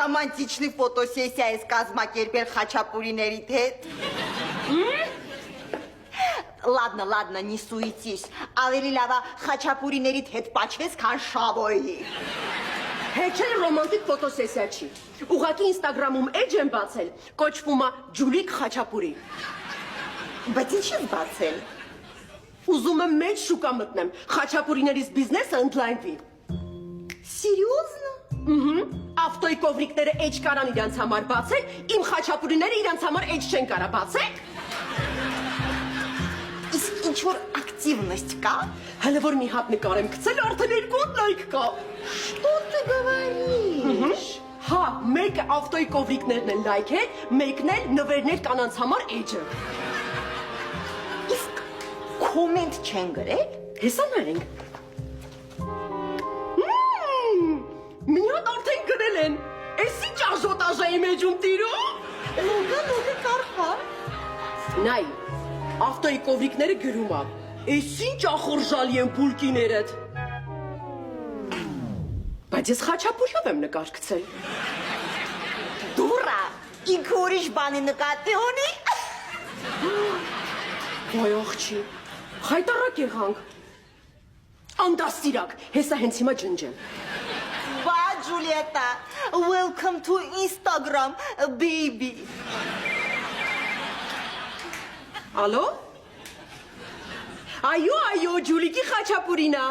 ռոմանտичնի ֆոտոսեսիա ես կազմակերպել խաչապուրիներիդ հետ։ Ладно, не суетись, ավելի լավ է խաչապուրիներիդ հետ պաչես, քան Շավոյի։ Հետ էլ ռոմանտիկ ֆոտոսեսիա չի։ Ուղղակի Ինստագրամում էջ եմ բացել, կոչվում է Ջուլիկ Խաչապուրի։ Բայց ինչ ես բացել։ Ուզում եմ մեծ շուկա մտնեմ, խաչապուրիներից բիզնեսը ընդլայնվի։ Սիրիոզնո։ Ավտոյի կովրիկները էջ կարան իրանց համար բացել, իմ խաչապուրիները իրանց համար էջ չեն կարա բացել։ Իսկ ինչ որ ակտիվնոստ կա։ Հələ որ մի հատ նկար եմ գցել, արդեն 2 լայք կա։ Что ты говоришь։ Հա, մեկը ավտոյի կովրիկներն են լայքել, մեկն էլ նվերներ կանանց համար էջը։ Իսկ կոմենտ չեն գրել։ Հեսա նայենք։ Մի հատ արդեն գրել են։ Էս ինչ աժոտաժա եմ էջում տիրում։ Լոգը կարխա։ Նայ, ավտոյի կովրիկները գրում ա։ Էս ինչ ախորժալի են բուլկիներդ։ Բայց ես խաչապուրիով եմ նկար գցել։ Դուրա, ինքը ուրիշ բանի նկատի ունի։ Վայ աղջի, խայտարակ եղանք։ Անդաստիրակ, հեսա հենց հիմա ջնջեմ։ Բա Ջուլիետա, welcome to Instagram, baby։ Ալո։ Այո, Ջուլիկի խաչապուրինա։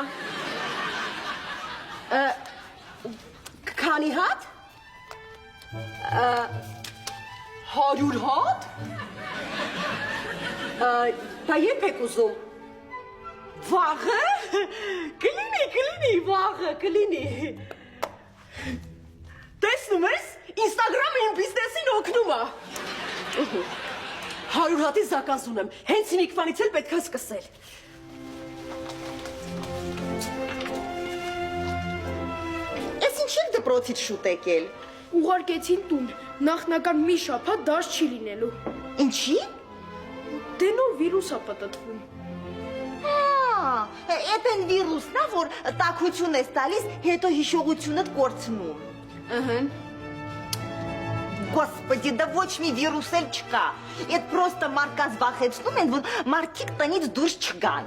Քանի հատ։ 100 հատ։ Դա երբ եք ուզում։ Վաղը։ Կլինի, վաղը, կլինի։ Տեսնում ես, Ինստագրամը իմ բիզնեսին օգնում է։ 100 հատի զակազ ունեմ, հենց ինիքվանից էլ պետք է սկսել։ Ես ինչ եք դպրոցից շուտ եկել։ Ուղարկեցին տուն, նախնական մի շաբաթ դաշ չի լինելու։ Ինչի։ Դե նոր վիրուս է պտտվում։ Էդ են վիրուսն է, որ տաքություն ես տալիս, հետո հիշողությունդ կորցնում։ Господи, да ոչ մի վիրուս էլ չկա։ Էդ պրոստը մարդկանց վախեցնում են, որ մարդիկ տնից դուրս չգան։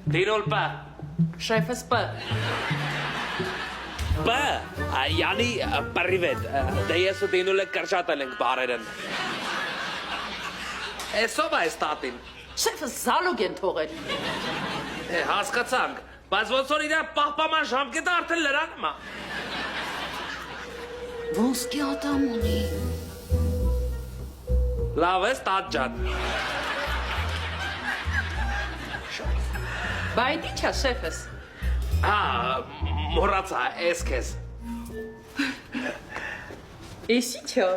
Դինոլ պա։ Շեֆս պը։ Պա, յանի պարիվետ, դե ես ու դինոլը կրճատել ենք բարերն։ Էսով այս տատին։ Շեֆս զալոգ են թողել։ Հասկացանք, բայց ոնց որ իրա պահպանման ժամկետը արդեն լրանում է։ Ոսկի ատամ ունի։ Լավ ես, տատ ջան։ Բայց ի՞նչ է շեֆս։ Մոռացա, ես քեզ։ Էս ի՞նչ է։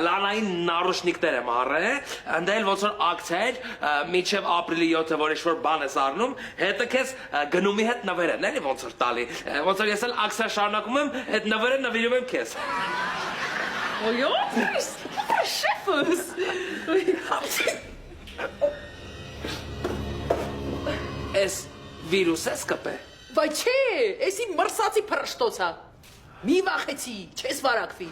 Լանային նարուշնիկներ եմ առել, ընդել ոնց որ ակցիա մինչև ապրիլի 7-ը որ ինչ-որ բան ես առնում, հետը քեզ գնումի հետ նվերեն, էլի ոնց որ տալի։ Ոնց որ ես էլ ակցիա շարունակում եմ, այդ նվերը նվիրում եմ քեզ։ Ոյո, շեֆս։ Էս վիրուս ես կպե։ Բայց չէ, էսի մրսացի փրշտոցա։ Մի վախեցի, չես վարակվի։